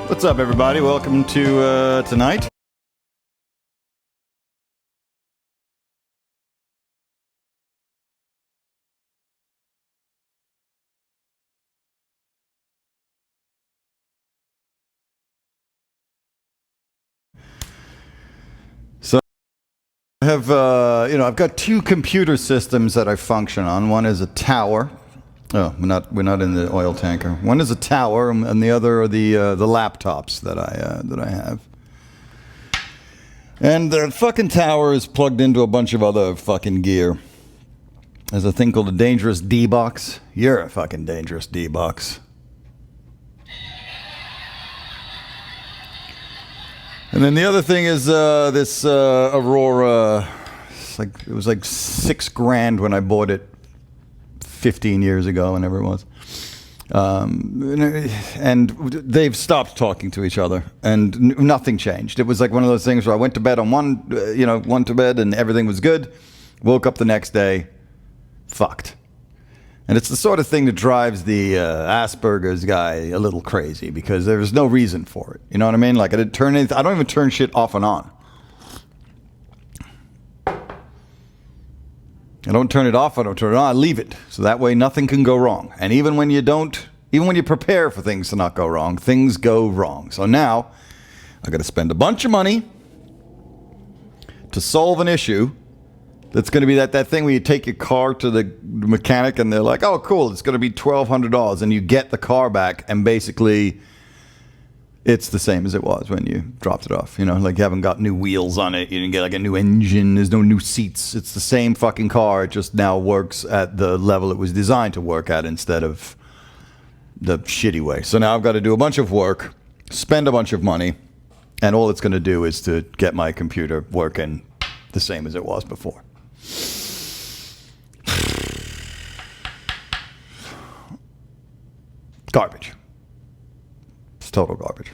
What's up, everybody? Welcome to tonight. So I have, I've got two computer systems that I function on. One is a tower. Oh, we're not in the oil tanker. One is a tower, and the other are the laptops that I have. And the fucking tower is plugged into a bunch of other fucking gear. There's a thing called a dangerous D-box. You're a fucking dangerous D-box. And then the other thing is this Aurora. It was like $6,000 when I bought it 15 years ago, whenever it was. And they've stopped talking to each other, and nothing changed. It was like one of those things where I went to bed on one to bed, and everything was good. Woke up the next day, fucked. And it's the sort of thing that drives the Asperger's guy a little crazy, because there's no reason for it. You know what I mean? Like, I don't even turn shit off and on. I don't turn it off, I don't turn it on, I leave it. So that way nothing can go wrong. And even when you prepare for things to not go wrong, things go wrong. So now, I gotta spend a bunch of money to solve an issue that's gonna be that thing where you take your car to the mechanic and they're like, oh cool, it's gonna be $1,200, and you get the car back and basically it's the same as it was when you dropped it off. You know, like, you haven't got new wheels on it. You didn't get like a new engine. There's no new seats. It's the same fucking car. It just now works at the level it was designed to work at instead of the shitty way. So now I've got to do a bunch of work, spend a bunch of money, and all it's going to do is to get my computer working the same as it was before. Garbage. It's total garbage.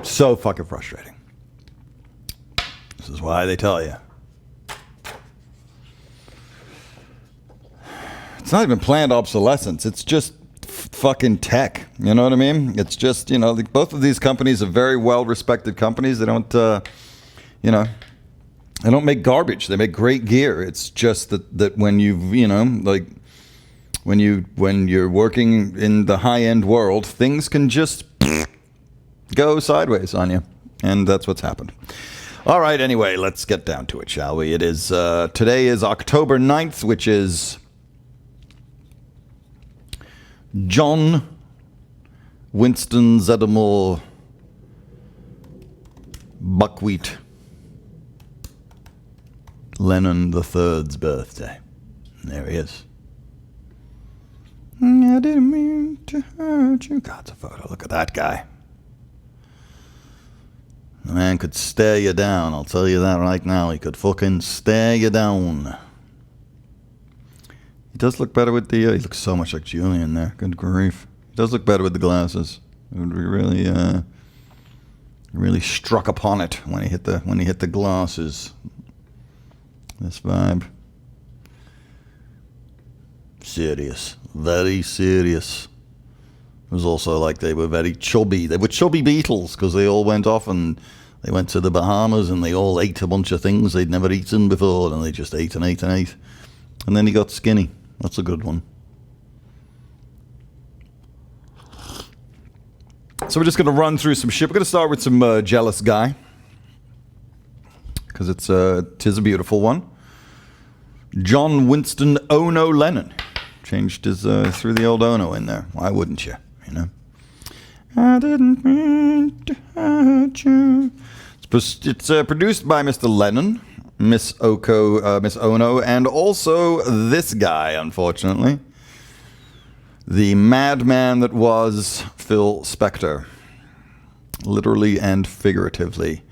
So fucking frustrating. This is why they tell you. It's not even planned obsolescence. It's just fucking tech. You know what I mean? It's just, both of these companies are very well-respected companies. They don't, they don't make garbage. They make great gear. It's just that when when you're working in the high-end world, things can just go sideways on you. And that's what's happened. All right, anyway, let's get down to it, shall we? It is, today is October 9th, which is John Winston Zeddemore Buckwheat Lennon III's birthday. And there he is. I didn't mean to hurt you. God, it's a photo. Look at that guy. The man could stare you down. I'll tell you that right now. He could fucking stare you down. He does look better with the... he looks so much like Julian there. Good grief. He does look better with the glasses. It would be really struck upon it when he hit the glasses. This vibe. Serious. Very serious. It was also like they were very chubby. They were chubby Beatles, because they all went off and they went to the Bahamas and they all ate a bunch of things they'd never eaten before, and they just ate and ate and ate. And then he got skinny. That's a good one. So we're just going to run through some shit. We're going to start with some Jealous Guy, because tis a beautiful one. John Winston Ono Lennon. Changed his, threw the old Ono in there. Why wouldn't you? I didn't mean to hurt you. It's produced by Mr. Lennon, Miss Ono, and also this guy, unfortunately. The madman that was Phil Spector. Literally and figuratively.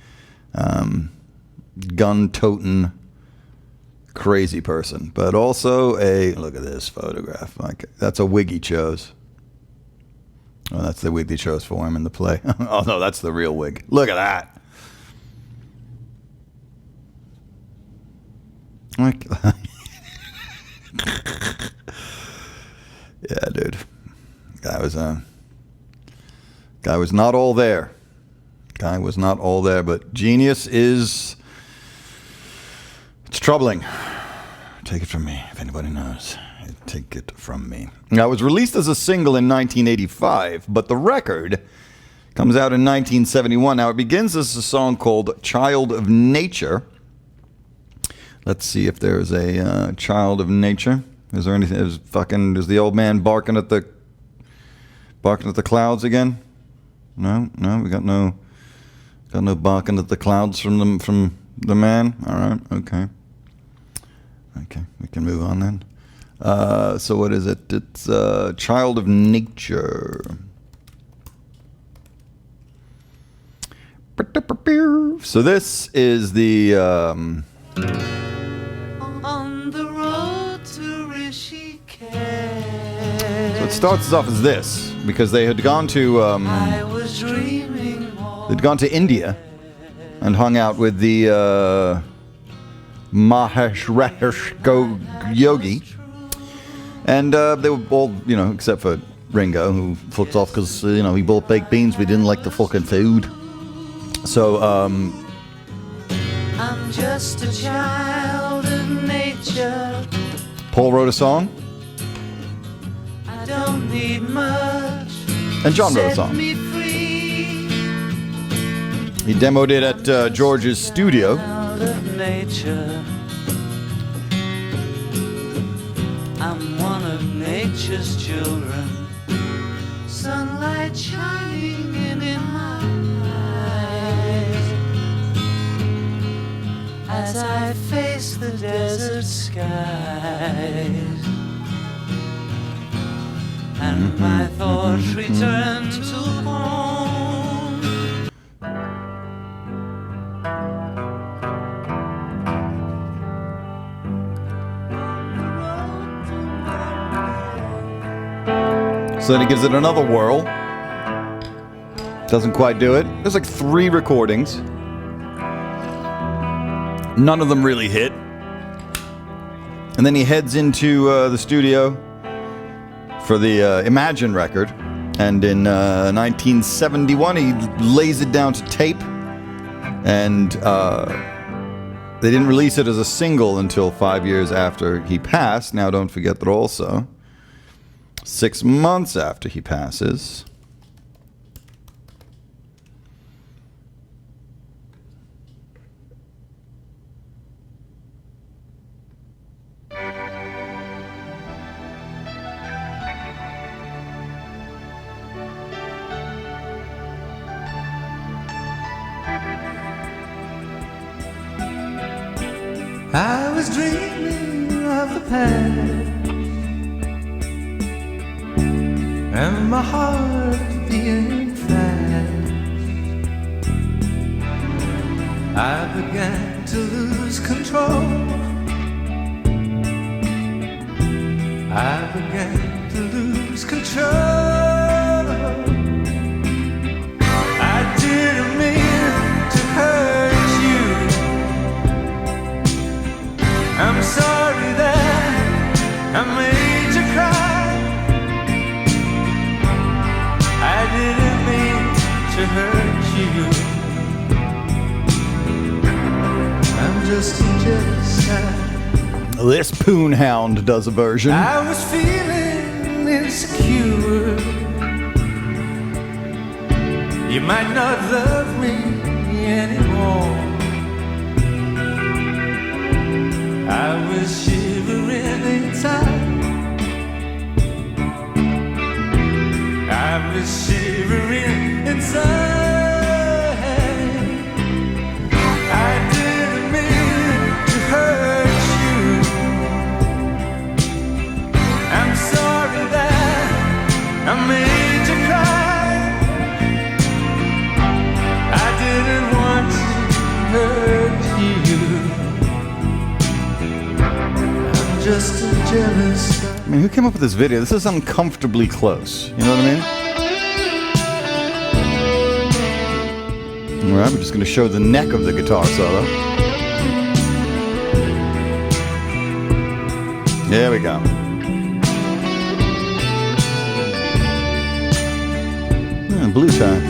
Gun-toting crazy person, but also look at this photograph. Like, that's a wig he chose. Oh, that's the wig they chose for him in the play. Oh no, that's the real wig. Look at that. Yeah, dude. Guy was not all there. Guy was not all there, but genius is... It's troubling. Take it from me, if anybody knows. Take it from me. Now, it was released as a single in 1985, but the record comes out in 1971. Now, it begins as a song called Child of Nature. Let's see if there's a Child of Nature. Is there anything? Is the old man barking at the clouds again? No, we got no barking at the clouds from the man. All right, okay, we can move on then. So what is it? It's Child of Nature. So this is the On the road to Rishikesh. So it starts off as this because they had gone to I was dreaming they'd gone to India and hung out with the Mahesh Yogi, and they were all, except for Ringo, who fucked off because he bought baked beans. We didn't like the fucking food. So I'm just a child of nature. Paul wrote a song, I don't need much. and John wrote a Set song. me free. He demoed it at George's studio. Child of nature. I'm one of nature's children. Sunlight shining in my eyes as I face the desert skies, and my thoughts return to home. So then he gives it another whirl. Doesn't quite do it. There's like 3 recordings. None of them really hit. And then he heads into the studio for the Imagine record. And in 1971, he lays it down to tape. And they didn't release it as a single until 5 years after he passed. Now, don't forget that also, 6 months after he passes, I was dreaming of the past, and my heart beating fast. I began to lose control. I began to lose control. I didn't mean to hurt you. I'm sorry that I made you cry. I didn't mean to hurt you. I'm just a jealous guy. this poon hound does a version. I was feeling insecure. You might not love me anymore. I was shivering inside. I was shivering inside. I didn't mean to hurt you. I'm sorry that I made you cry. I didn't want to hurt you. Just a jealous guy. I mean, who came up with this video? This is uncomfortably close. You know what I mean? Alright, I'm just going to show the neck of the guitar solo. There we go. blue tie.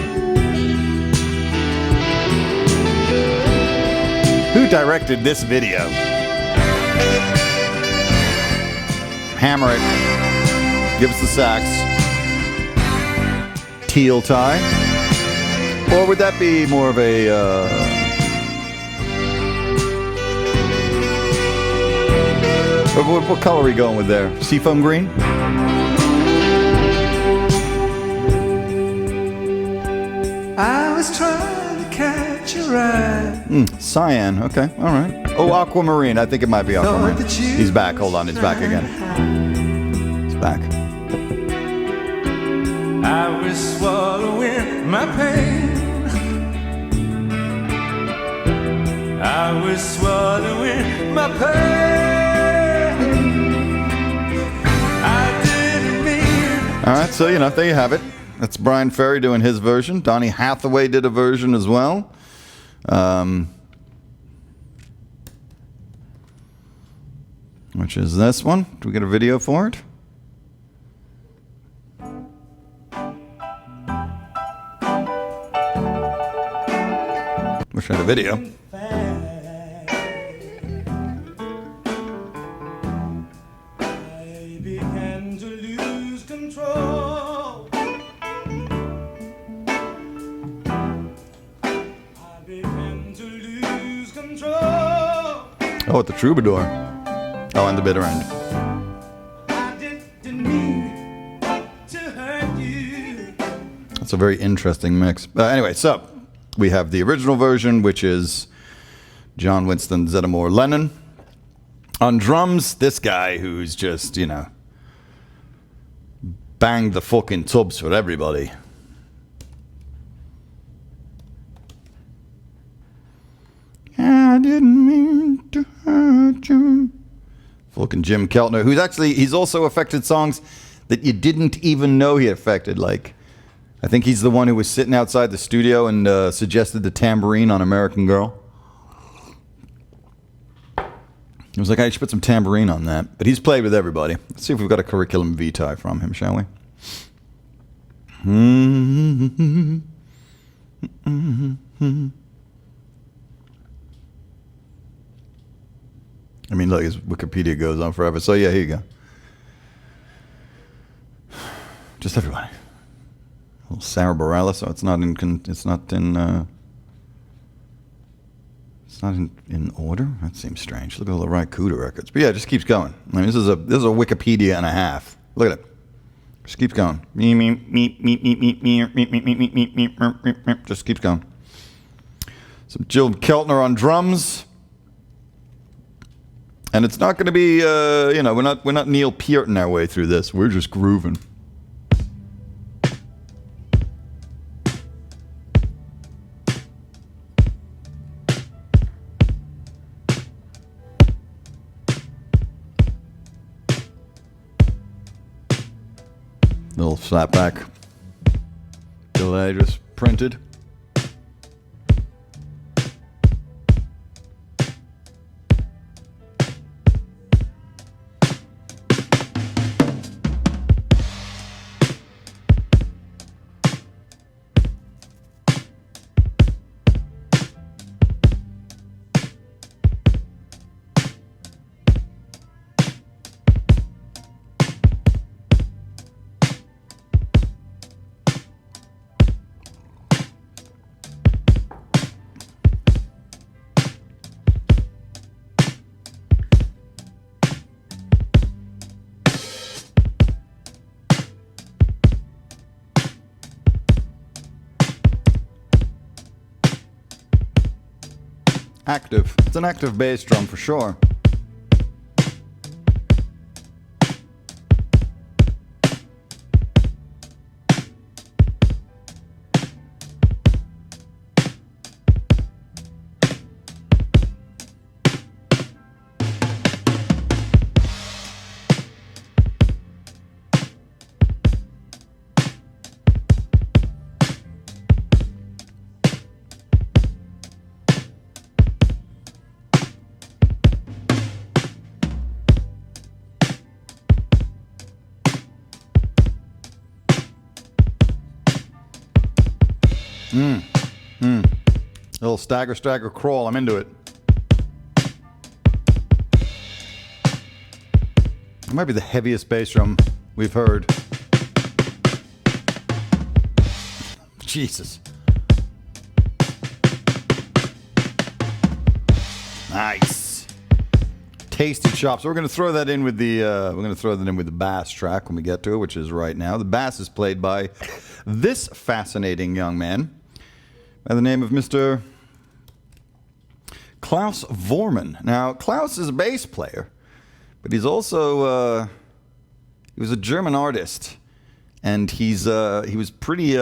Who directed this video? Hammer it. Give us the sax. Teal tie. Or would that be more of a... what color are we going with there? Seafoam green? I was trying to catch your eye. Cyan. Okay. All right. Oh, aquamarine. I think it might be aquamarine. He's back. Hold on. He's back again. He's back. I was swallowing my pain. I was swallowing my pain. I didn't mean. All right. So, there you have it. That's Brian Ferry doing his version. Donny Hathaway did a version as well. Which is this one. Do we get a video for it? Wish I had a video. I began to lose control. I began to lose control. Oh, at the Troubadour. Oh, and the bitter end. I didn't mean to hurt you. That's a very interesting mix. Anyway, so we have the original version, which is John Winston Zeddemore Lennon. On drums, this guy who's just, banged the fucking tubs for everybody. I didn't mean to hurt you. Fucking Jim Keltner, he's also affected songs that you didn't even know he affected. Like, I think he's the one who was sitting outside the studio and suggested the tambourine on American Girl. He was like, I should put some tambourine on that. But he's played with everybody. Let's see if we've got a curriculum vitae from him, shall we? I mean, look, his Wikipedia goes on forever. So, yeah, here you go. Just everybody. Little Sarah Bareilles, so it's not in order. That seems strange. Look at all the Ry Cooder records. But yeah, it just keeps going. I mean, this is a Wikipedia and a half. Look at it. Just keeps going. Just keeps going. Some Jill Keltner on drums. And it's not going to be we're not Neil Pearting our way through this. We're just grooving. Little slapback delay just printed. Active. It's an active bass drum for sure. A little stagger, crawl. I'm into it. It might be the heaviest bass drum we've heard. Jesus. Nice. Tasty chops. So we're going to throw that in with the bass track when we get to it, which is right now. The bass is played by this fascinating young man by the name of Mr. Klaus Vormann. Now, Klaus is a bass player, but he's also he was a German artist, and he was pretty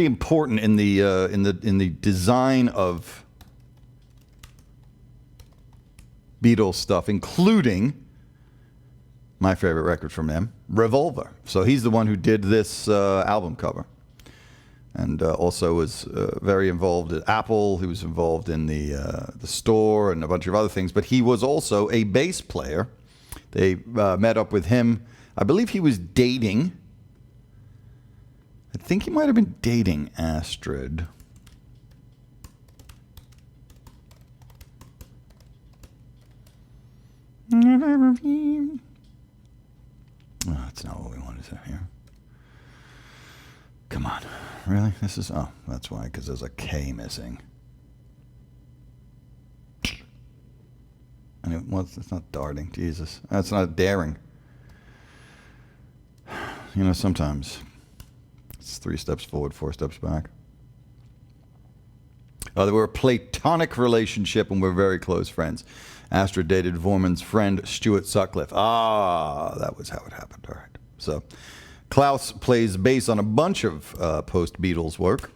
important in the design of Beatles stuff, including my favorite record from them, Revolver. So he's the one who did this album cover, and also was very involved at Apple. He was involved in the store and a bunch of other things. But he was also a bass player. They met up with him. I believe he was dating. I think he might have been dating Astrid. Oh, that's not what we wanted to hear. Come on. Really? This is... Oh, that's why, because there's a K missing. And it's not darting. Jesus. That's not daring. You know, sometimes it's 3 steps forward, 4 steps back. They were a platonic relationship and were very close friends. Astrid dated Vormann's friend, Stuart Sutcliffe. Ah, that was how it happened. All right. So, Klaus plays bass on a bunch of post-Beatles work.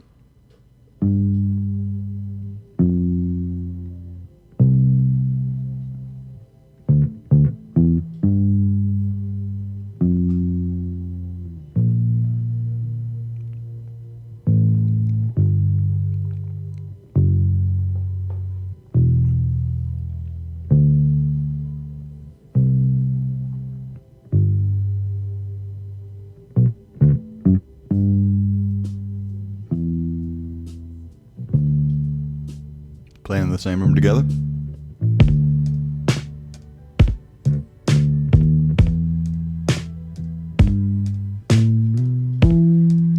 Playing in the same room together.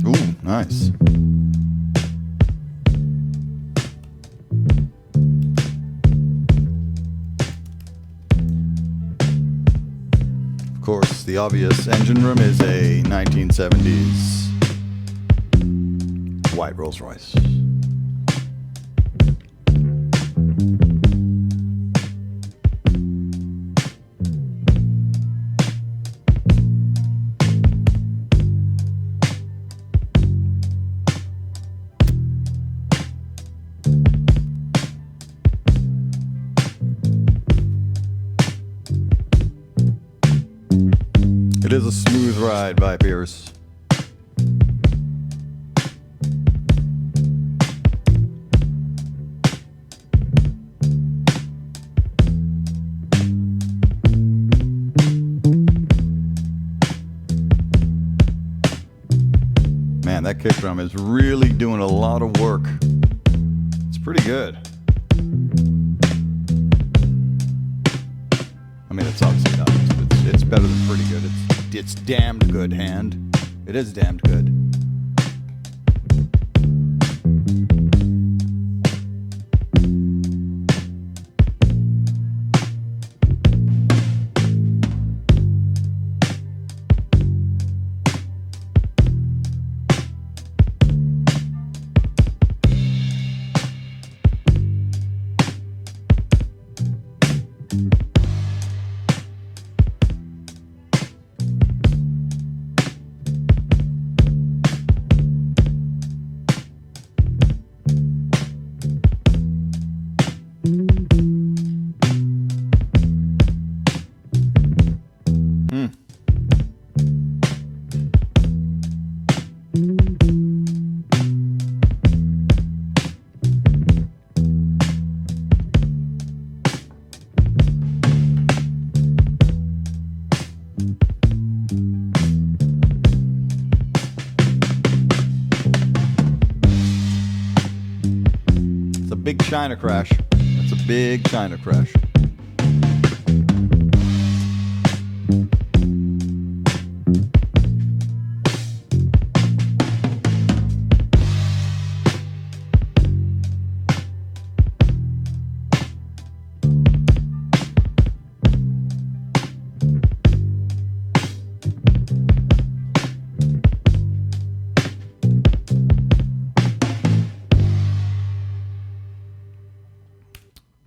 Ooh, nice. Of course, the obvious engine room is a 1970s white Rolls Royce. It is a smooth ride by Pierce. Man, that kick drum is really doing a lot of work. It's pretty good. I mean, it's obviously not. It's better than pretty good. It's damned good, hand. It is damned good. big China crash. That's a big China crash.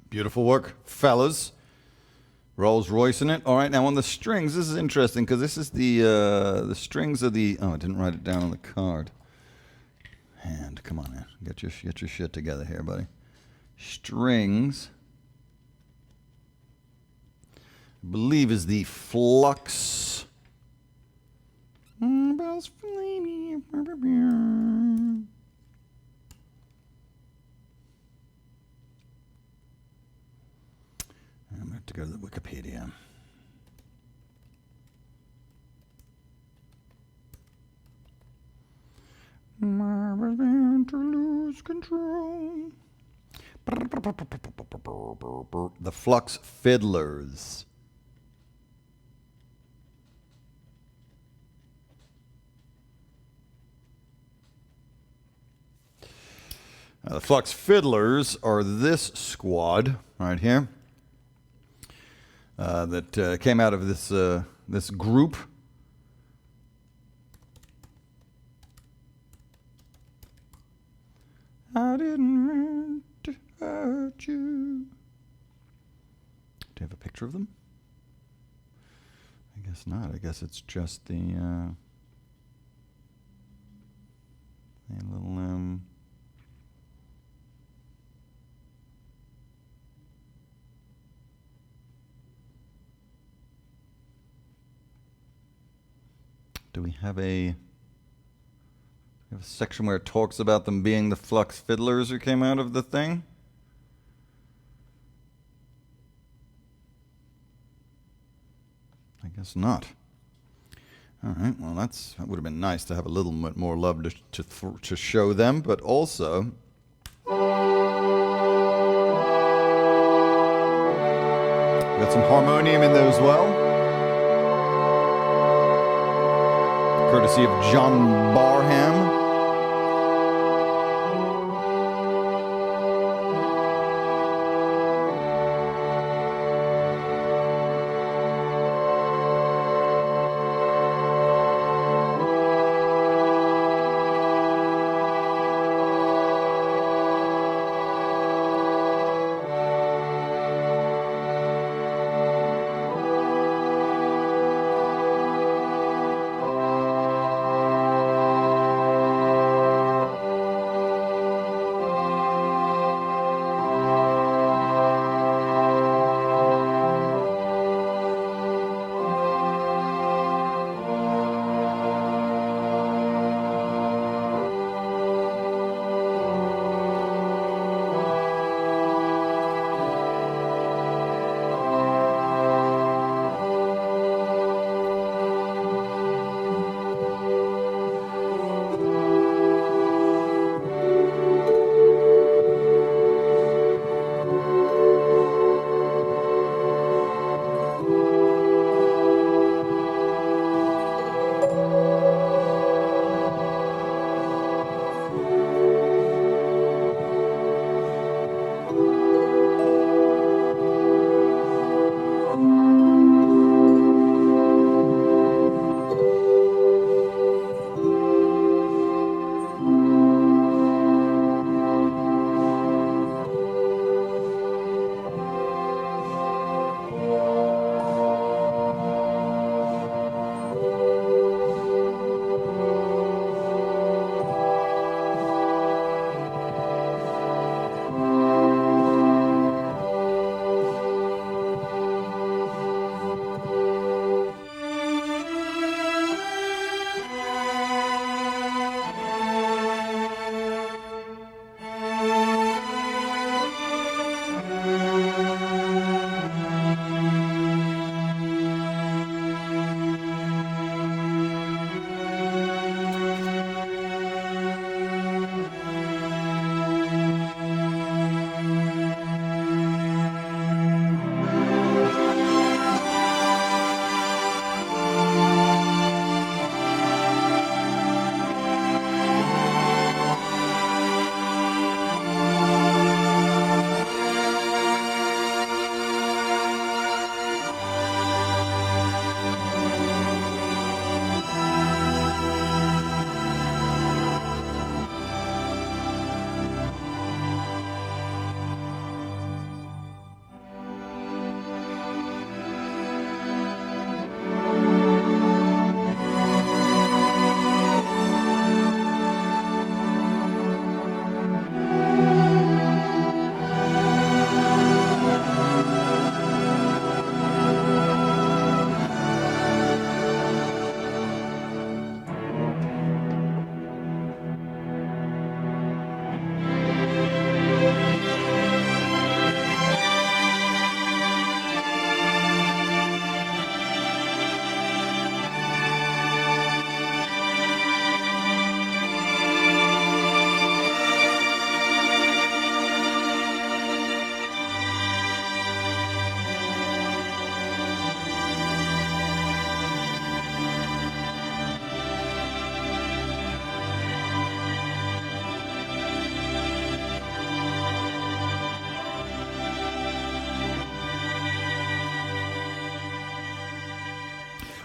Beautiful work, fellas. Rolls Royce in it. All right, now on the strings, this is interesting because this is the strings of the. Oh, I didn't write it down on the card. Hand, come on, man, get your shit together here, buddy. Strings, I believe, is the Flux. I'm going to go to the Wikipedia. I was meant to lose control. The Flux Fiddlers. The Flux Fiddlers are this squad right here. That came out of this group. I didn't mean to hurt you. Do you have a picture of them? I guess not. I guess it's just the little Do we have a section where it talks about them being the Flux Fiddlers who came out of the thing? I guess not. All right. Well, that would have been nice to have a little bit more love to show them, but also. Got some harmonium in there as well. Courtesy of John Barham.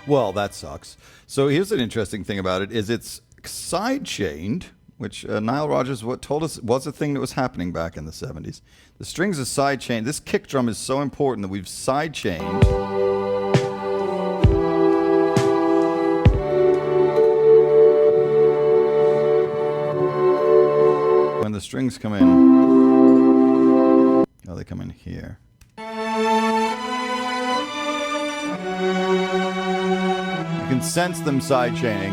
Well, that sucks. So here's an interesting thing about it: is it's side chained, which Nile Rodgers told us was a thing that was happening back in the 70s. The strings are side chained. This kick drum is so important that we've side chained. When the strings come in, oh, they come in here. You can sense them side chaining.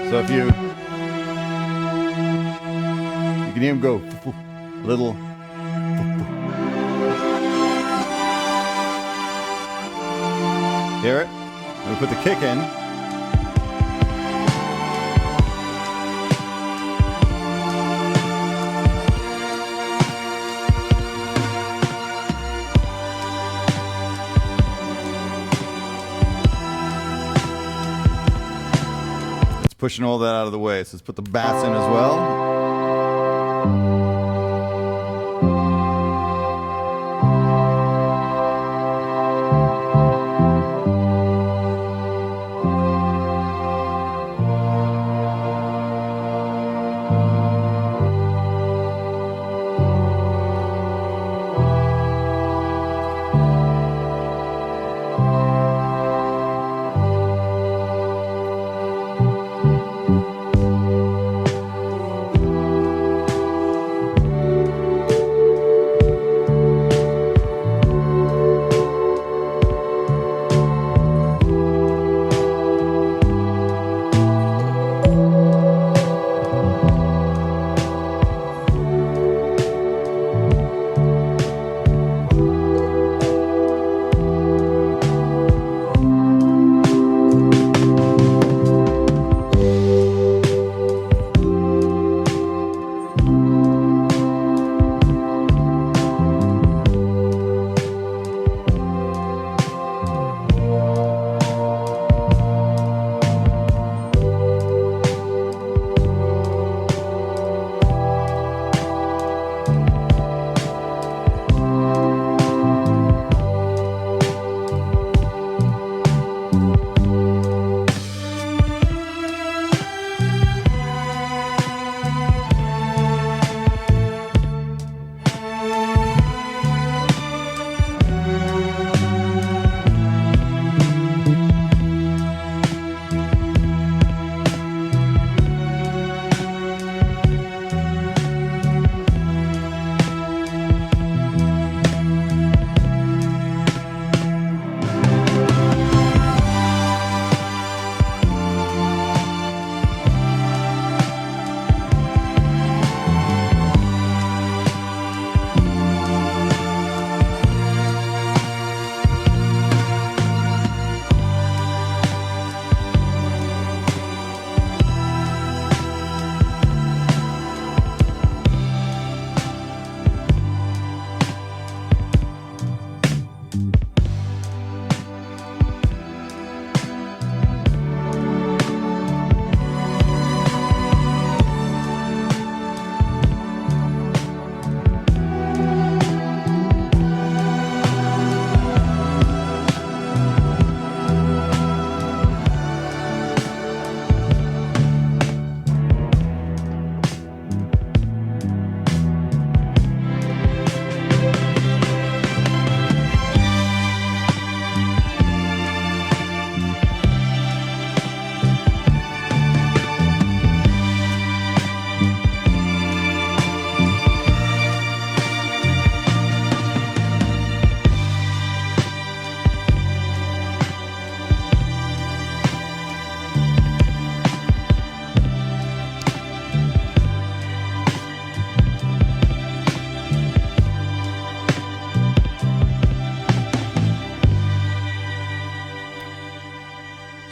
So if you can hear them go a little. Hear it? We put the kick in. It's pushing all that out of the way. So let's put the bass in as well.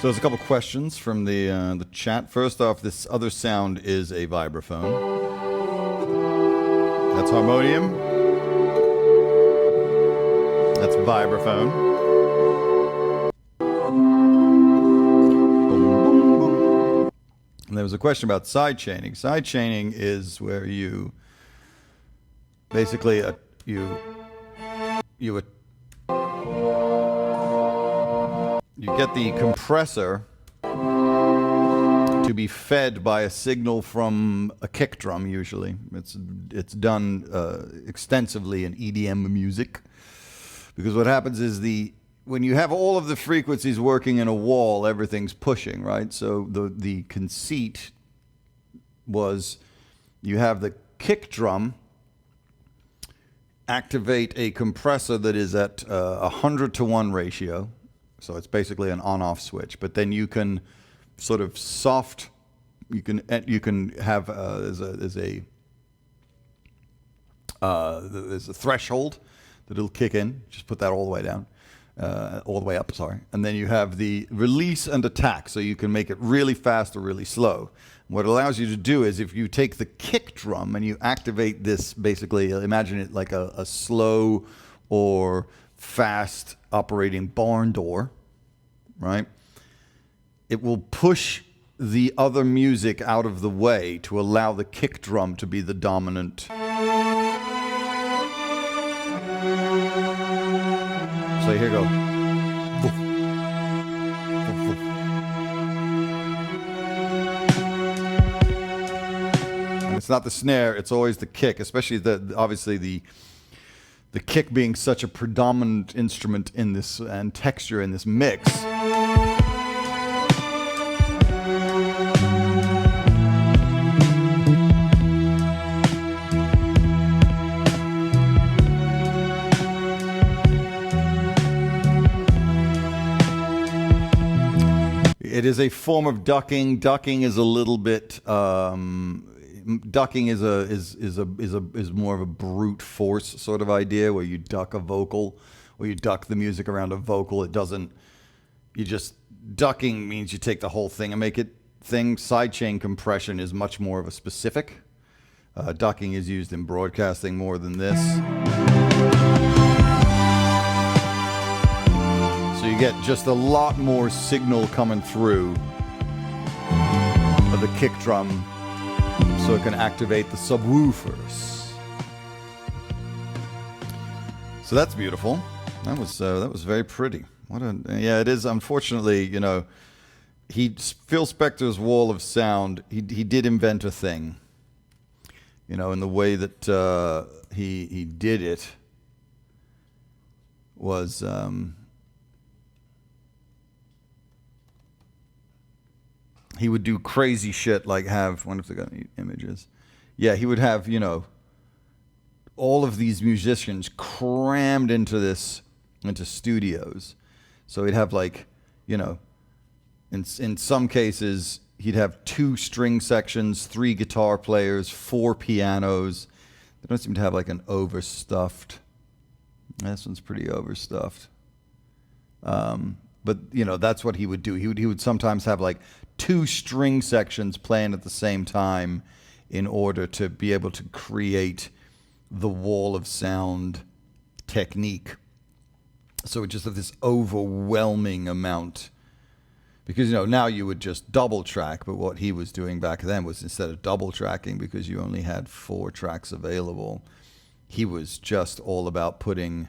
So there's a couple questions from the chat. First off, this other sound is a vibraphone. That's harmonium. That's vibraphone. Boom, boom, boom. And there was a question about side chaining. Side chaining is where you basically you get the compressor to be fed by a signal from a kick drum. Usually, it's done extensively in EDM music, because what happens is when you have all of the frequencies working in a wall, everything's pushing, right? So the conceit was you have the kick drum activate a compressor that is at 100-to-1 ratio. So it's basically an on-off switch. But then you can sort of you can have there's a threshold that it'll kick in. Just put that all the way down. All the way up, sorry. And then you have the release and attack, so you can make it really fast or really slow. What it allows you to do is if you take the kick drum and you activate this, basically, imagine it like a slow or fast operating barn door, right? It will push the other music out of the way to allow the kick drum to be the dominant. So here you go. And it's not the snare, it's always the kick, especially obviously the kick being such a predominant instrument in this and texture in this mix. It is a form of ducking. Ducking is a little bit. Ducking is more of a brute force sort of idea, where you duck a vocal, or you duck the music around a vocal. It doesn't. Ducking means you take the whole thing and make it thing. Sidechain compression is much more of a specific. Ducking is used in broadcasting more than this. So you get just a lot more signal coming through of the kick drum, so it can activate the subwoofers. So that's beautiful. That was very pretty. It is. Unfortunately, Phil Spector's wall of sound. He did invent a thing. In the way that he did it was. He would do crazy shit like wonder if they got any images. Yeah, he would have, all of these musicians crammed into studios. So he'd have in some cases, he'd have 2 string sections, 3 guitar players, 4 pianos. They don't seem to have an overstuffed. This one's pretty overstuffed. But that's what he would do. He would sometimes have 2 string sections playing at the same time in order to be able to create the wall of sound technique. So it just have this overwhelming amount. Because now you would just double track, but what he was doing back then was, instead of double tracking, because you only had 4 tracks available, he was just all about putting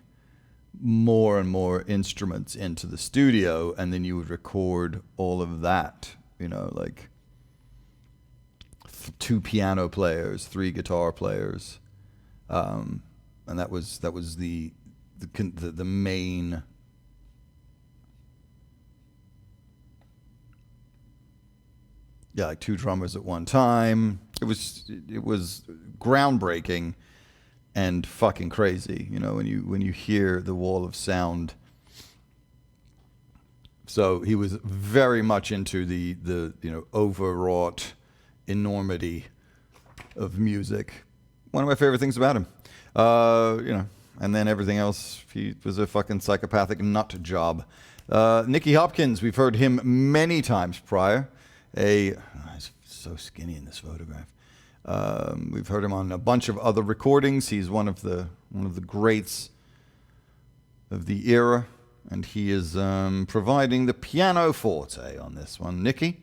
more and more instruments into the studio, and then you would record all of that, 2 piano players, 3 guitar players, and that was the main. Yeah, 2 drummers at one time. It was groundbreaking and fucking crazy, when you hear the wall of sound. So he was very much into the overwrought enormity of music. One of my favorite things about him. And then everything else, he was a fucking psychopathic nut job. Nicky Hopkins, we've heard him many times prior. He's so skinny in this photograph. We've heard him on a bunch of other recordings. He's one of the greats of the era, and he is providing the piano forte on this one. Nicky?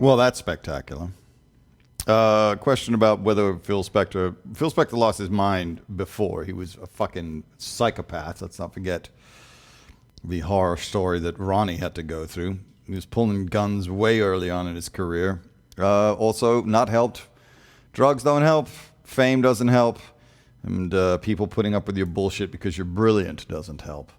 Well, that's spectacular. Question about whether Phil Spector lost his mind before. He was a fucking psychopath. Let's not forget the horror story that Ronnie had to go through. He was pulling guns way early on in his career. Also, not helped. Drugs don't help. Fame doesn't help. And people putting up with your bullshit because you're brilliant doesn't help.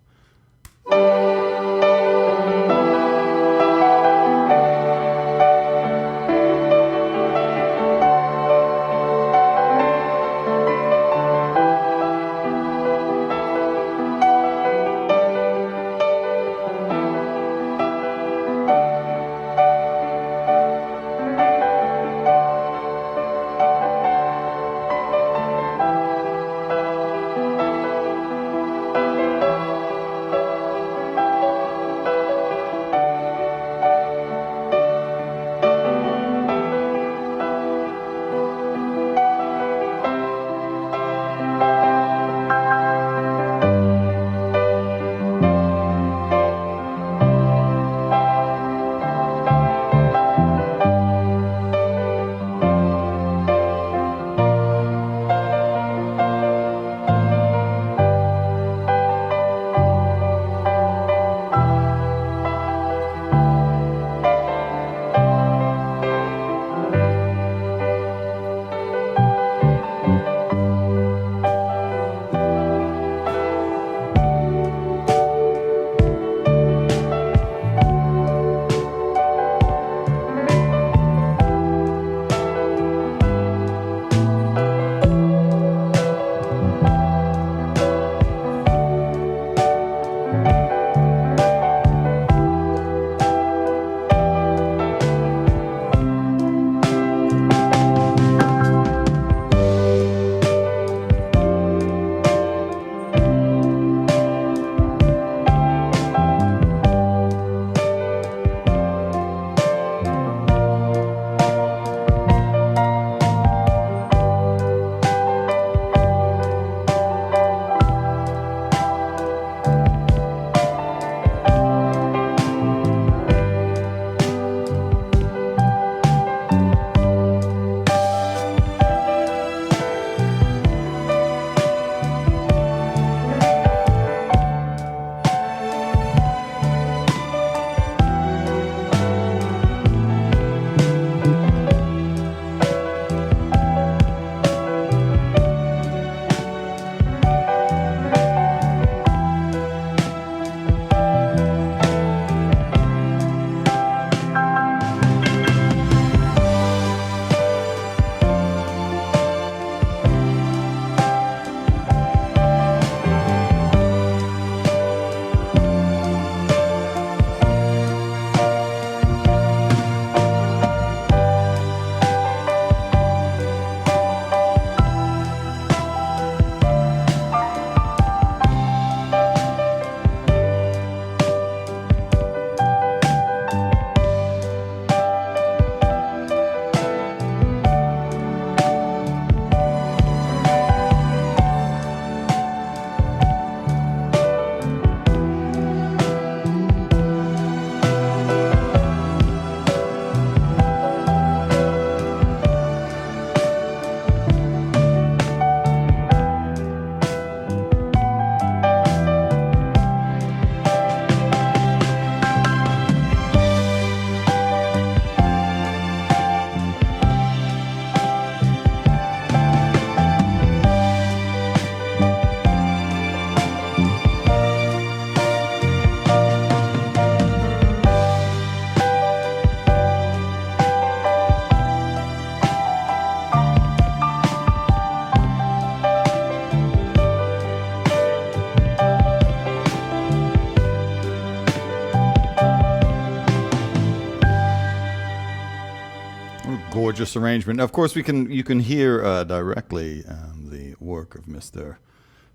Gorgeous arrangement. Of course, you can hear directly the work of Mr.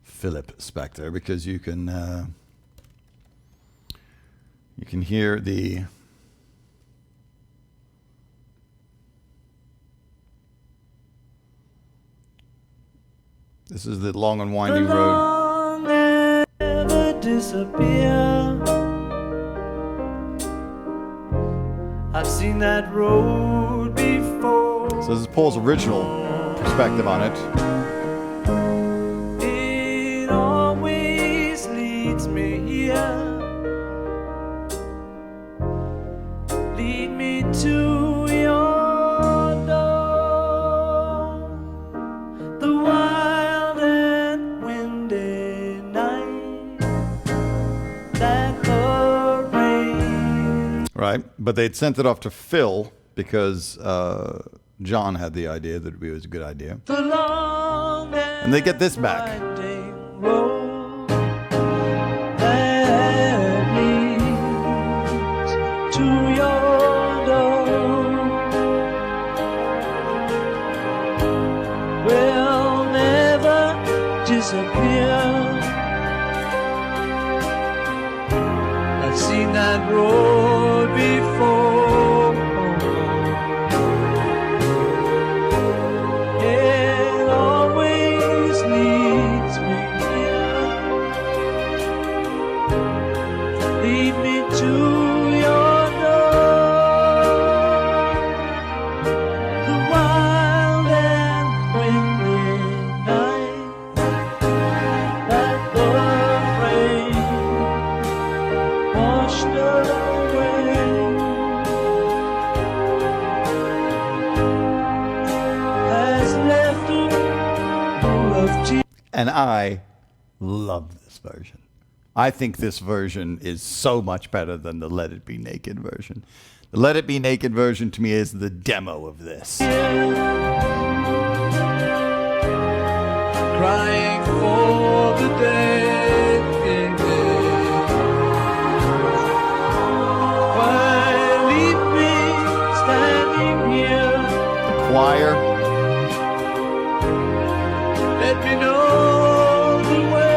Philip Spector, because you can hear the this is the long and winding road. Never disappear. I seen that road before. So this is Paul's original perspective on it. It always leads me here. Lead me to your door. The wild and windy night that the rain. Right, but they'd sent it off to Phil because John had the idea that it was a good idea. The long And they get this back. winding road that leads to your door will never disappear. I've seen that road before. It always leads me here. Lead me to your door. The wild and windy night that the rain washed away has left a pool of tears. And I love this version. I think this version is so much better than the Let It Be Naked version. The Let It Be Naked version to me is the demo of this. Crying for the day why leave me standing here? The choir. Let me know the way.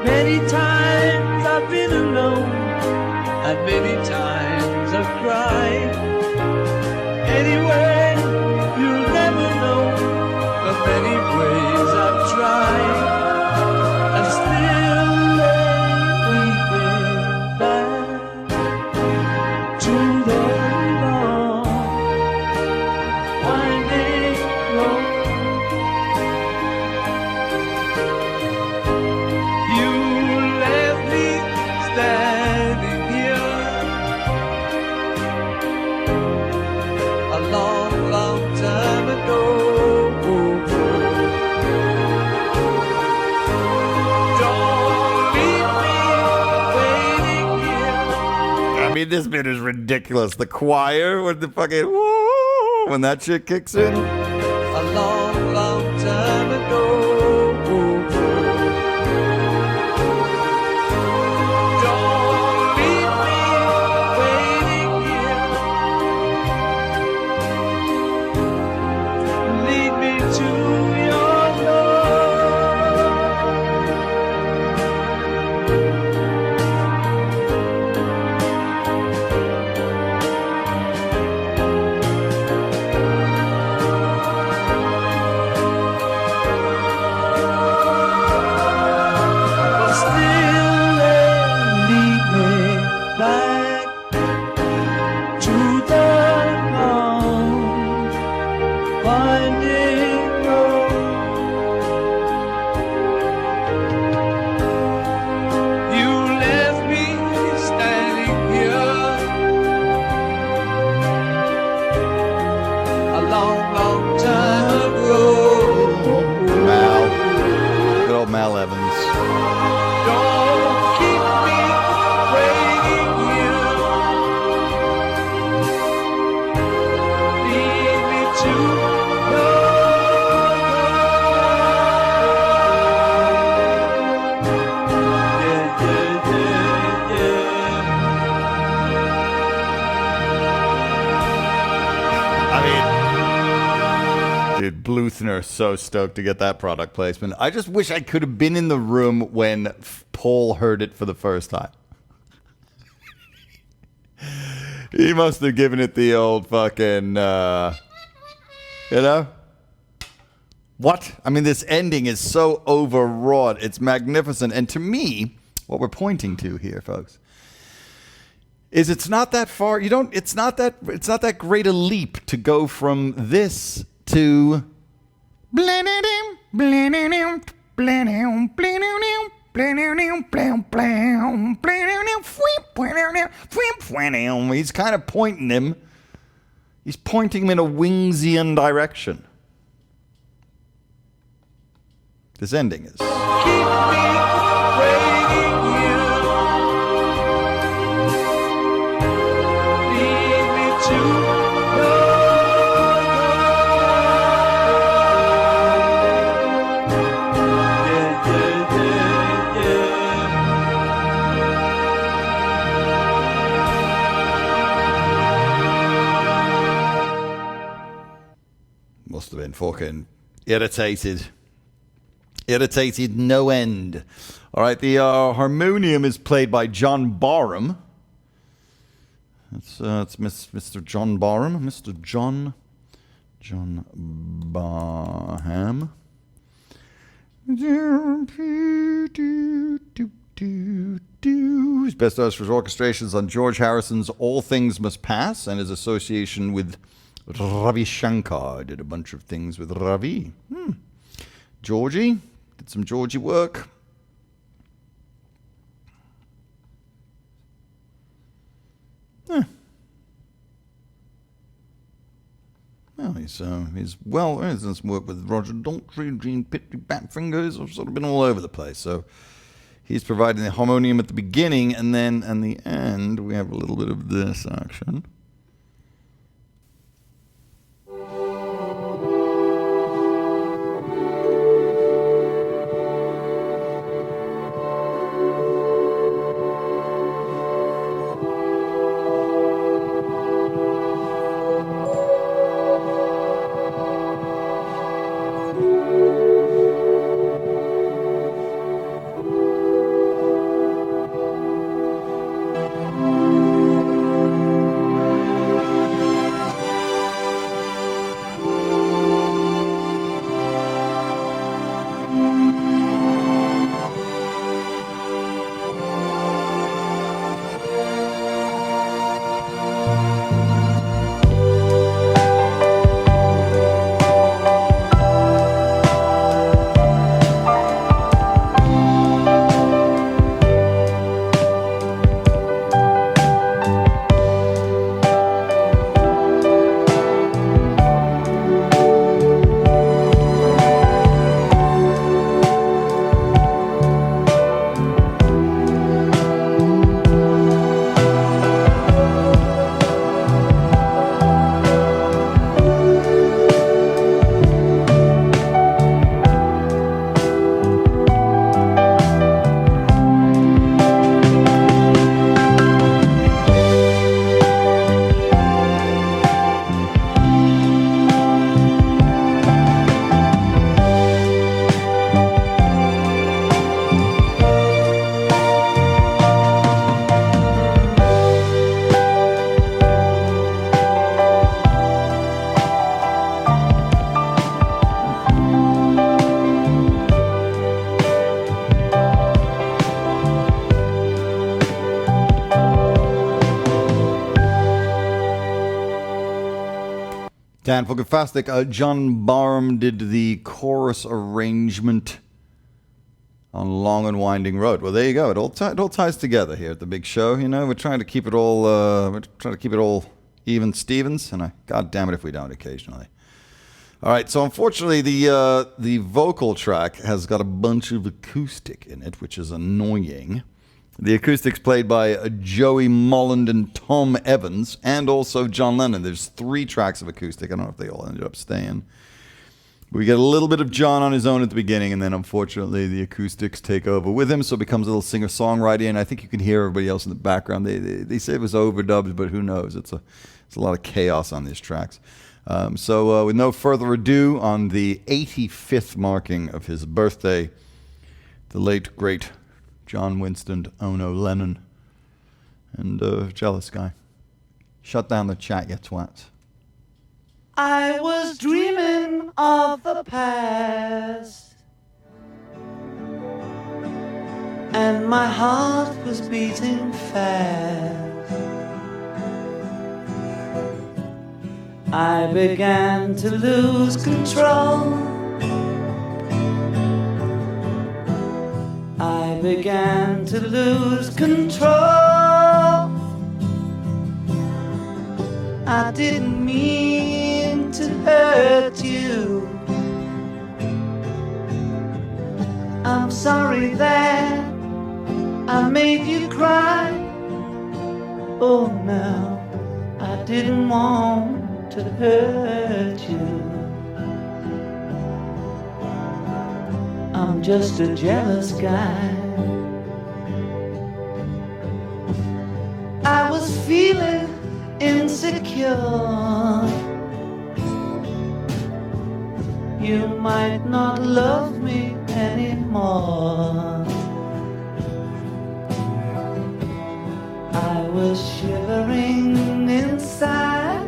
Many times I've been alone, and many times I've cried. Anyway, you'll never know the many ways I've tried. I'm still weeping back to the long winding road. You left me standing here a long, long time ago. Don't leave me waiting here. I mean, this bit is ridiculous. The choir with the fucking woo, when that shit kicks in. A long, long time ago. Don't leave me waiting here. Lead me to your door. But still lead me back to the long winding road. You left me standing here a long, long time ago. Mal. Good old Mal Evans. Don't keep me waiting here. Lead me to your yeah, yeah, yeah, I mean, dude, Bluthner so stoked to get that product placement. I just wish I could have been in the room when Paul heard it for the first time. He must have given it the old fucking, you know? What? I mean, this ending is so overwrought. It's magnificent. And to me, what we're pointing to here, folks, is it's not that far. It's not that great a leap to go from this to he's kind of pointing him. He's pointing him in a Wingsian direction. This ending is. Keep me waiting here. Lead me to yeah, yeah, yeah, yeah. Must have been fucking irritated. Irritated no end. All right, the harmonium is played by John Barham. It's Mr. John Barham. Mr. John Barham. He's best known for his orchestrations on George Harrison's All Things Must Pass and his association with Ravi Shankar. Did a bunch of things with Ravi. Georgie. Did some Georgie work. Well, he's done some work with Roger Daltrey, Gene Pitney, Batfinger. He's sort of been all over the place. So he's providing the harmonium at the beginning, and then at the end we have a little bit of this action. Dan Fuggafastic, John Barham did the chorus arrangement on Long and Winding Road. Well, there you go. It all ties together here at the big show. You know, we're trying to keep it all even Stevens, and God damn it if we don't occasionally. All right, so unfortunately the vocal track has got a bunch of acoustic in it, which is annoying. The acoustic's played by Joey Molland and Tom Evans, and also John Lennon. There's 3 tracks of acoustic. I don't know if they all ended up staying. We get a little bit of John on his own at the beginning, and then unfortunately the acoustics take over with him, so it becomes a little singer-songwriter, and I think you can hear everybody else in the background. They say it was overdubbed, but who knows? It's a lot of chaos on these tracks. So with no further ado, on the 85th marking of his birthday, the late, great John Winston Ono Lennon and Jealous Guy. Shut down the chat, you twats. I was dreaming of the past, and my heart was beating fast. I began to lose control. I began to lose control. I didn't mean to hurt you. I'm sorry that I made you cry. Oh no, I didn't want to hurt you. I'm just a jealous guy. I was feeling insecure. You might not love me anymore. I was shivering inside.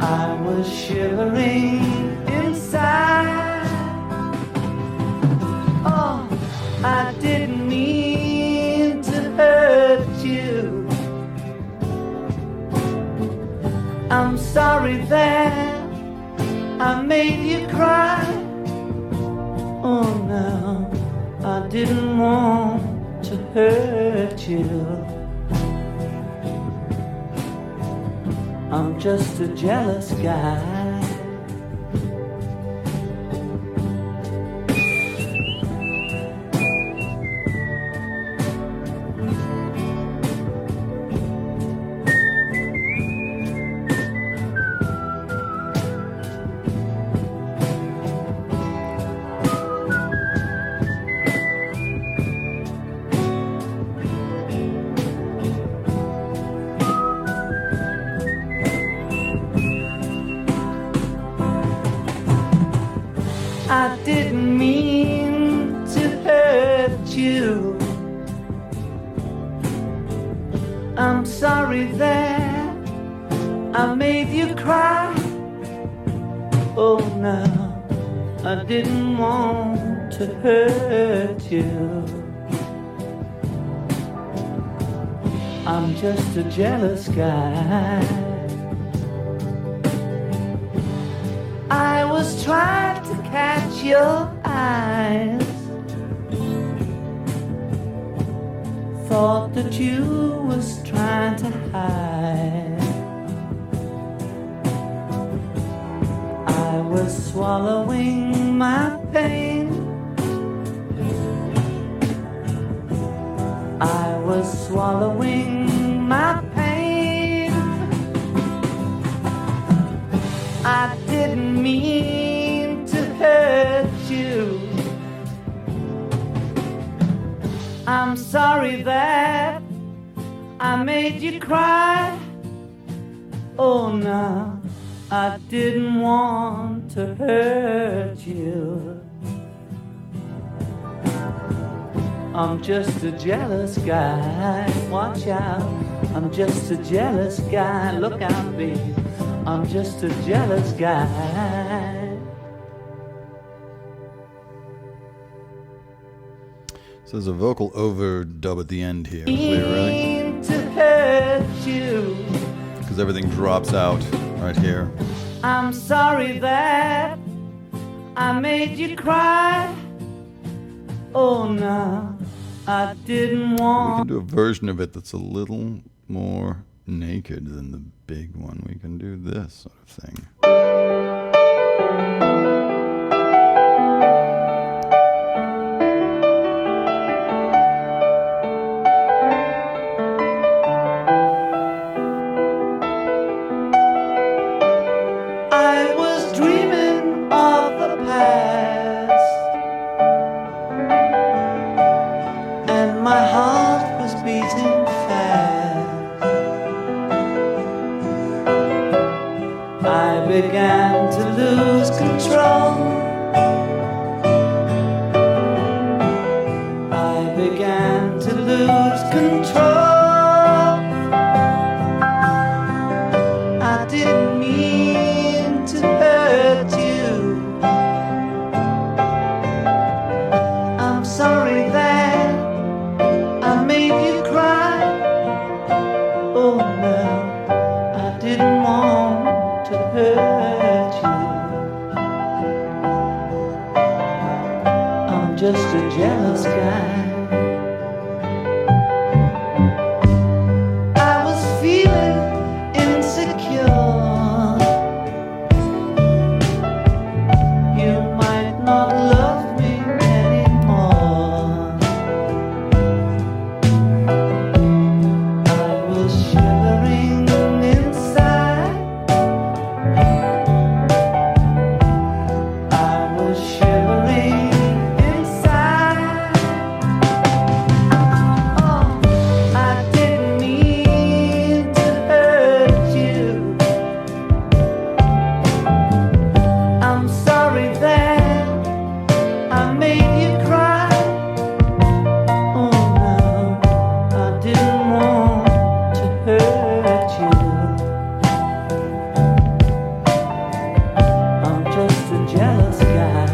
I was shivering inside. Oh, I didn't mean to hurt you. I'm sorry that I made you cry. Oh no, I didn't want to hurt you. I'm just a jealous guy. I didn't mean to hurt you. I'm sorry that I made you cry. Oh no, I didn't want to hurt you. I'm just a jealous guy. I was trying to catch your eyes. Thought that you was trying to hide. I was swallowing my pain. I was swallowing my pain. I didn't mean to hurt you. I'm sorry that I made you cry. Oh no, I didn't want to hurt you. I'm just a jealous guy. Watch out, I'm just a jealous guy. Look out, baby, I'm just a jealous guy. So there's a vocal overdub at the end here. Clear, really? To hurt you. Because everything drops out right here. I'm sorry that I made you cry. Oh no, I didn't We want. can do a version of it that's a little more naked than the big one. We can do this sort of thing. I was dreaming of the past, and my heart was beating fast. I began to lose control. I began to lose control. I didn't mean to hurt you. I'm sorry that I made you cry. Oh no, hurt you. I'm just a jealous guy. I was feeling insecure. You might not love me anymore. I was shivering inside. I was shivering inside. Oh, I didn't mean to hurt you. I'm sorry that I made you cry. Oh no, I didn't want to hurt you. I'm just a jealous guy.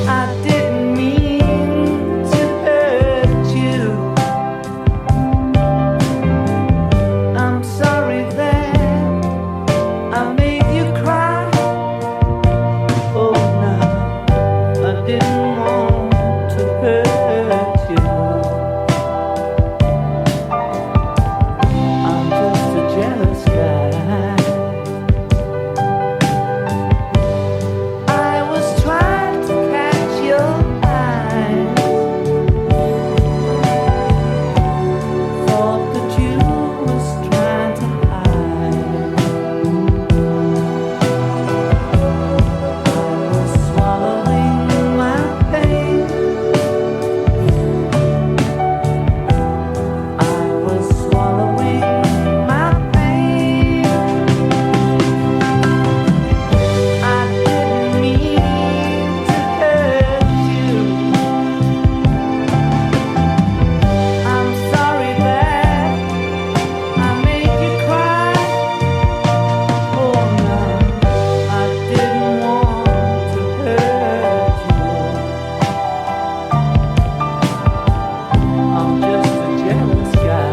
I didn't mean to hurt you. I'm sorry that I made you cry. Oh no, I didn't want to hurt you. I'm just a jealous guy. I was trying to catch your eyes. Thought that you was trying to hide. I was swallowing my pain. I was swallowing my pain. I didn't mean to hurt you. I'm sorry that I made you cry. Oh no, I didn't want to hurt you. I'm just a jealous guy.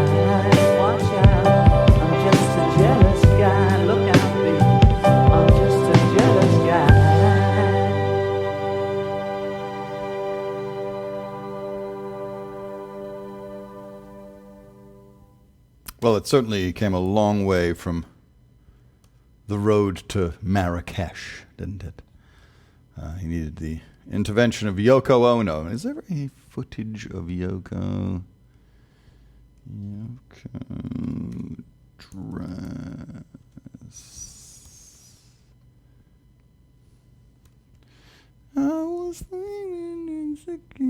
Watch out, I'm just a jealous guy. Look out, baby. I'm just a jealous guy. Well, it certainly came a long way from the road to Marrakesh, didn't it? He needed the intervention of Yoko Ono. Is there any footage of Yoko dress? I was feeling insecure.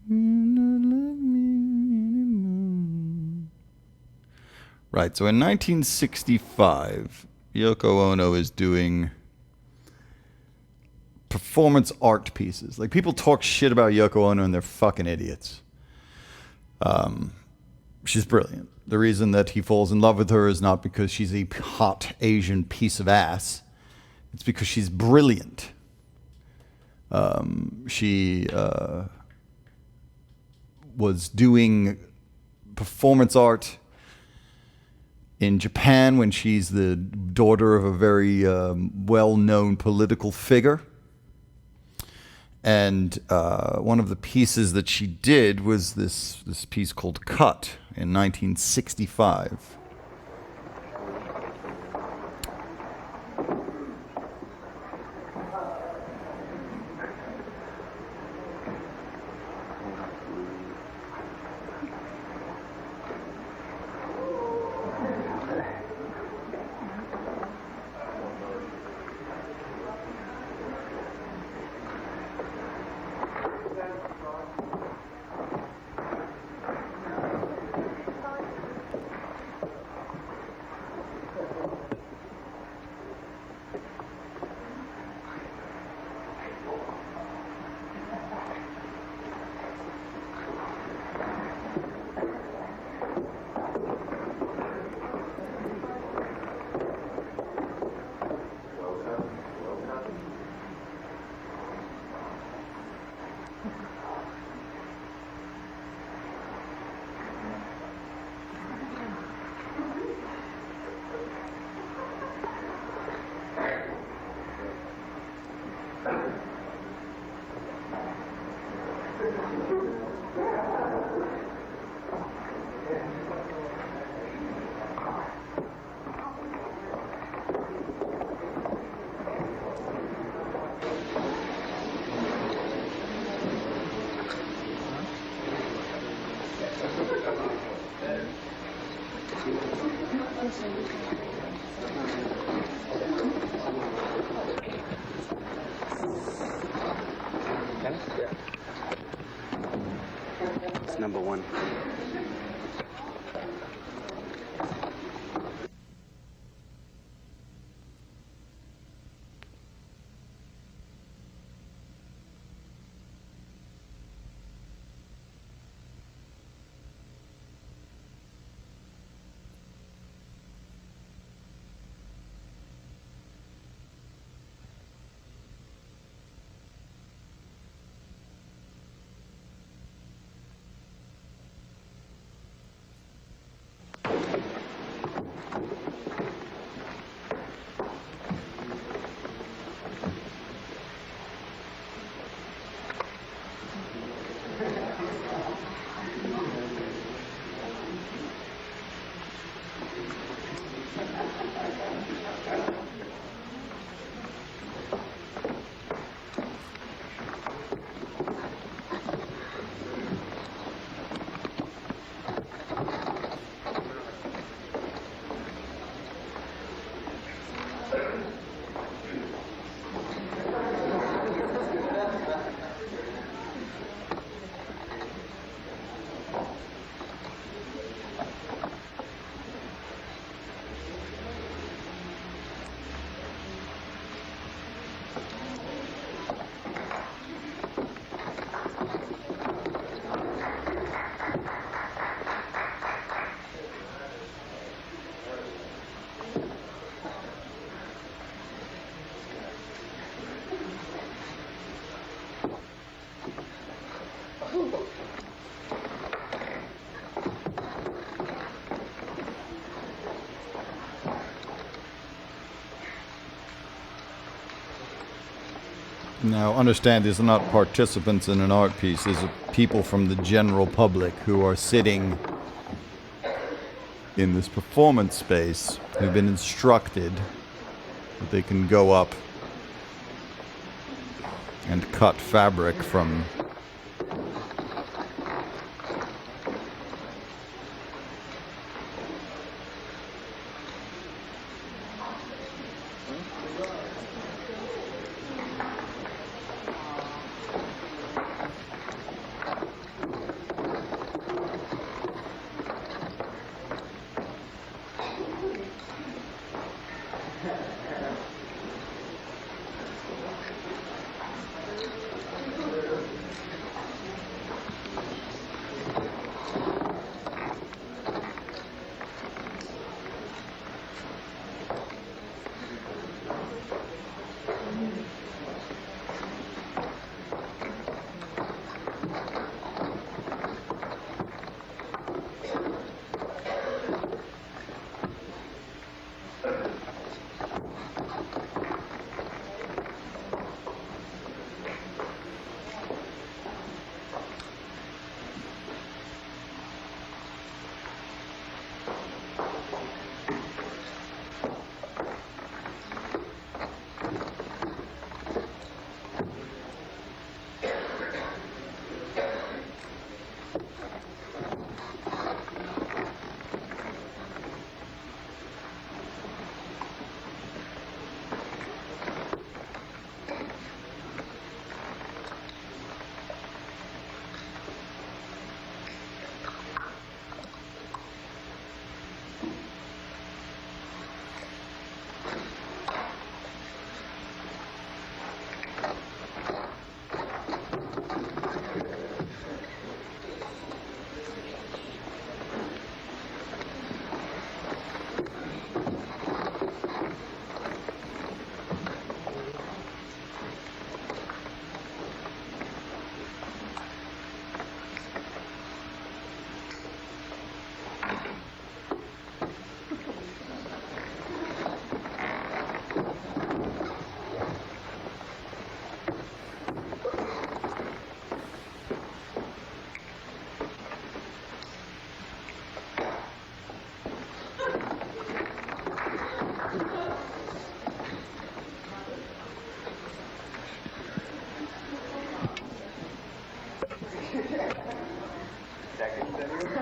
You don't love me anymore. Right, so in 1965, Yoko Ono is doing performance art pieces. Like, people talk shit about Yoko Ono and they're fucking idiots. She's brilliant. The reason that he falls in love with her is not because she's a hot Asian piece of ass. It's because she's brilliant. She was doing performance art in Japan when she's the daughter of a very well-known political figure. And one of the pieces that she did was this piece called Cut in 1965. It's number one. Now, understand these are not participants in an art piece. These are people from the general public who are sitting in this performance space who've been instructed that they can go up and cut fabric from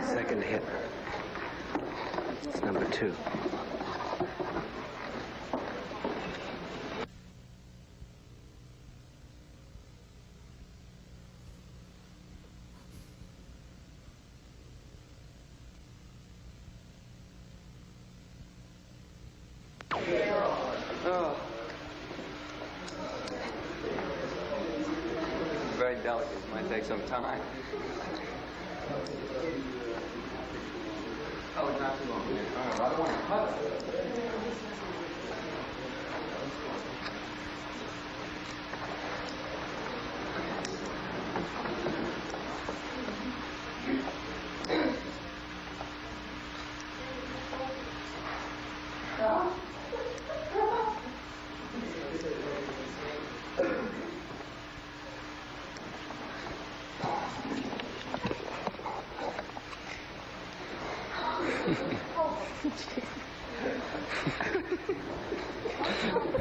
Second hit. It's number 2. Very delicate. It might take some time. Oh, not too long. I don't want to cut it.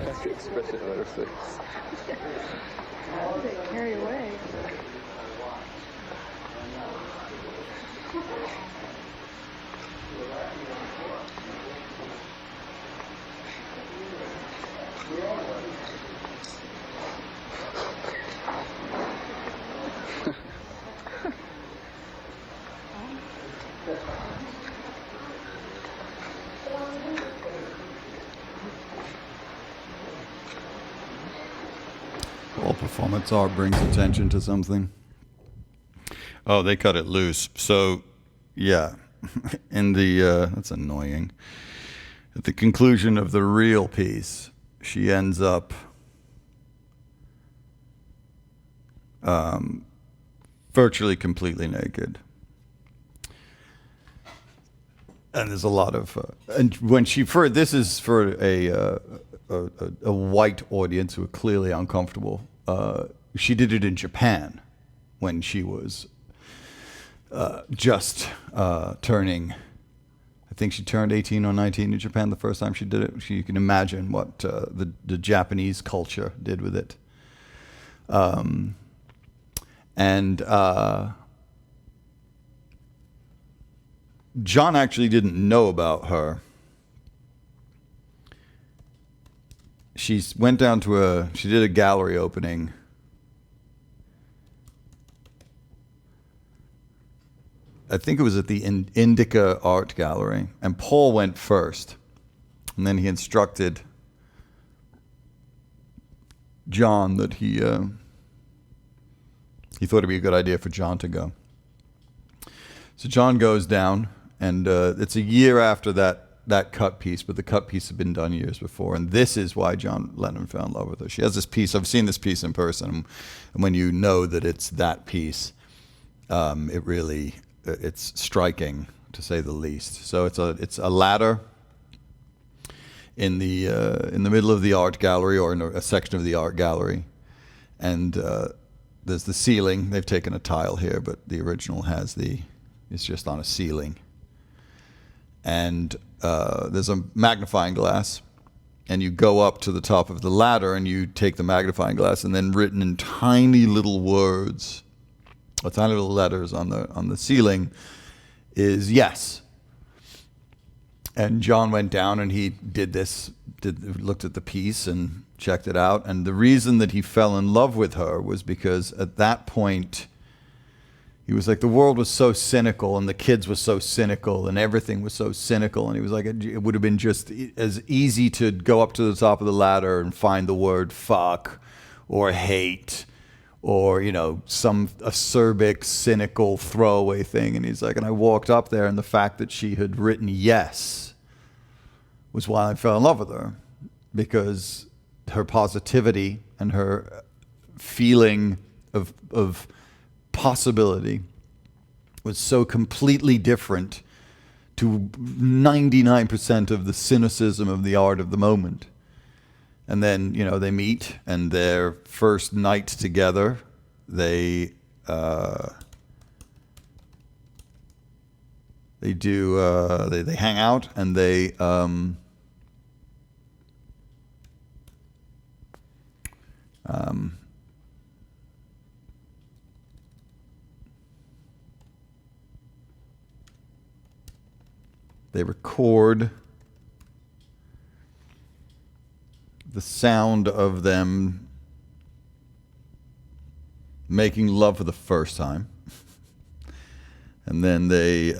That's the expression on her face. They carry away. All performance art brings attention to something. Oh, they cut it loose. So, yeah, in the that's annoying. At the conclusion of the real piece, she ends up virtually completely naked. And there's a lot of, and when she this is for a white audience who are clearly uncomfortable. She did it in Japan when she was just turning. I think she turned 18 or 19 in Japan the first time she did it. You can imagine what the Japanese culture did with it. John actually didn't know about her. She went down to she did a gallery opening. I think it was at the Indica Art Gallery, and Paul went first, and then he instructed John that he thought it'd be a good idea for John to go. So John goes down, and it's a year after that cut piece, but the cut piece had been done years before, and this is why John Lennon fell in love with her. She has this piece. I've seen this piece in person, and when you know that it's that piece, it's striking, to say the least. So it's a ladder in the middle of the art gallery, or in a section of the art gallery, and there's the ceiling. They've taken a tile here, but the original it's just on a ceiling. And there's a magnifying glass, and you go up to the top of the ladder, and you take the magnifying glass, and then written in tiny little words, or tiny little letters on the ceiling, is yes. And John went down, and he looked at the piece and checked it out. And the reason that he fell in love with her was because at that point, he was like, the world was so cynical, and the kids were so cynical, and everything was so cynical. And he was like, it would have been just as easy to go up to the top of the ladder and find the word fuck or hate or, some acerbic, cynical throwaway thing. And he's like, and I walked up there, and the fact that she had written yes was why I fell in love with her, because her positivity and her feeling of possibility was so completely different to 99% of the cynicism of the art of the moment. And then, they meet, and their first night together, they hang out, and they They record the sound of them making love for the first time. And then they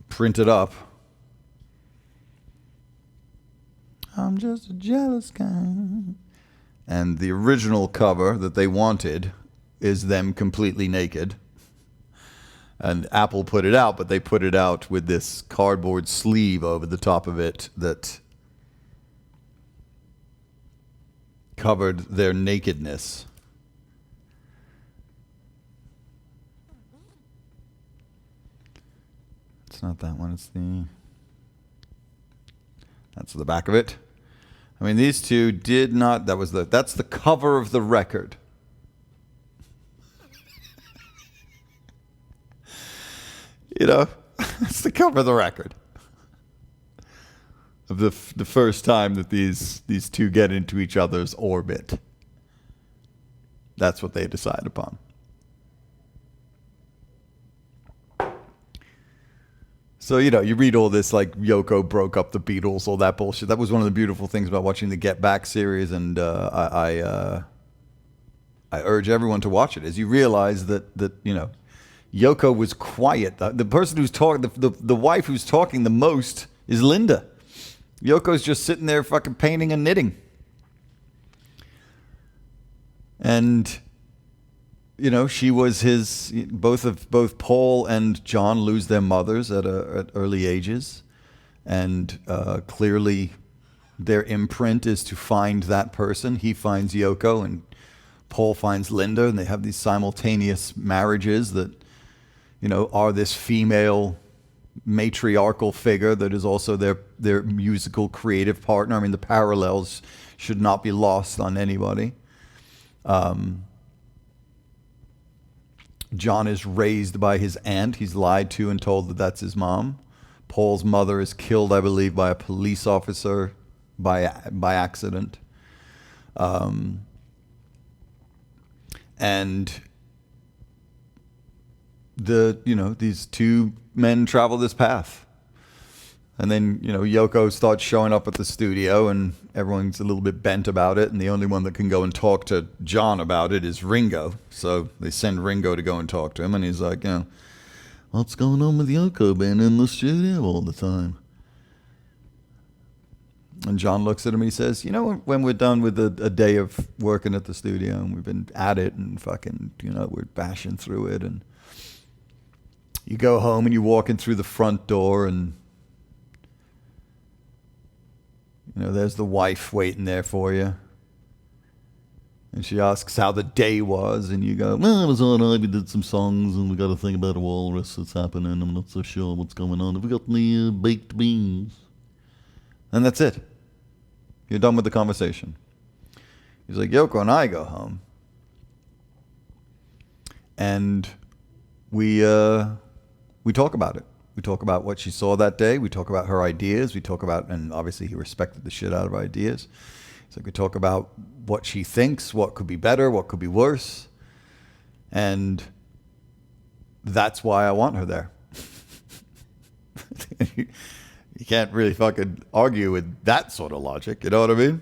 print it up. I'm just a jealous guy. And the original cover that they wanted is them completely naked. And Apple put it out, but they put it out with this cardboard sleeve over the top of it that covered their nakedness. It's not that one, that's the back of it. I mean, these two did not, that's the cover of the record. You know, it's the cover of the record of the first time that these two get into each other's orbit. That's what they decide upon. So, you know, you read all this like Yoko broke up the Beatles, all that bullshit. That was one of the beautiful things about watching the Get Back series, and I urge everyone to watch it, as you realize that you know, Yoko was quiet. The person who's talking, the wife who's talking the most is Linda. Yoko's just sitting there fucking painting and knitting. And, you know, she was both Paul and John lose their mothers at early ages. And clearly their imprint is to find that person. He finds Yoko and Paul finds Linda, and they have these simultaneous marriages that, you know, are this female matriarchal figure that is also their musical creative partner. I mean, the parallels should not be lost on anybody. John is raised by his aunt. He's lied to and told that that's his mom. Paul's mother is killed, I believe, by a police officer by accident. And these two men travel this path. And then, you know, Yoko starts showing up at the studio and everyone's a little bit bent about it. And the only one that can go and talk to John about it is Ringo. So they send Ringo to go and talk to him. And he's like, you know, what's going on with Yoko being in the studio all the time? And John looks at him and he says, you know, when we're done with a day of working at the studio and we've been at it and fucking, you know, we're bashing through it, and you go home and you walk in through the front door and, you know, there's the wife waiting there for you. And she asks how the day was, and you go, well, it was all right. We did some songs and we got to think about a walrus that's happening. I'm not so sure what's going on. Have we got any baked beans? And that's it. You're done with the conversation. He's like, Yoko and I go home. And we talk about it. We talk about what she saw that day. We talk about her ideas. We talk about, and obviously he respected the shit out of ideas. So we talk about what she thinks, what could be better, what could be worse. And that's why I want her there. You can't really fucking argue with that sort of logic, you know what I mean?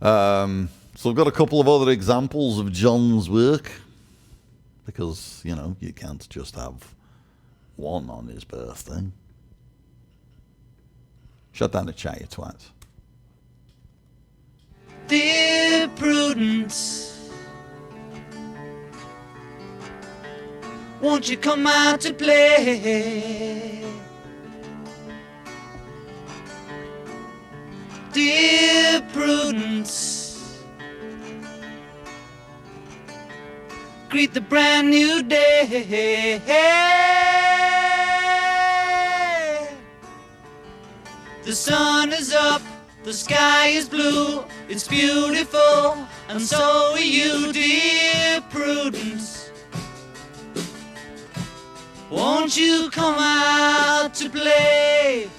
So I've got a couple of other examples of John's work, because, you know, you can't just have one on his birthday. Shut down the chat, you twats. Dear Prudence, won't you come out to play? Dear Prudence, greet the brand new day. The sun is up, the sky is blue, it's beautiful, and so are you, dear Prudence. Won't you come out to play?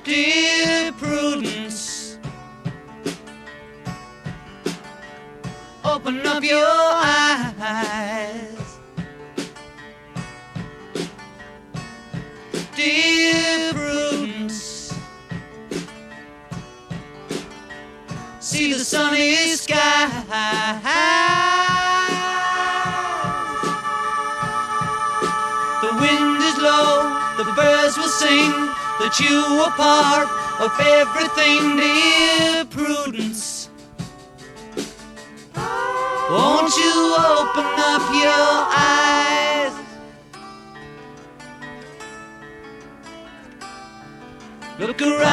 Dear Prudence, open up your eyes. Dear Prudence, see the sunny sky. The wind is low, the birds will sing, that you are part of everything, dear Prudence. Won't you open up your eyes? Look around.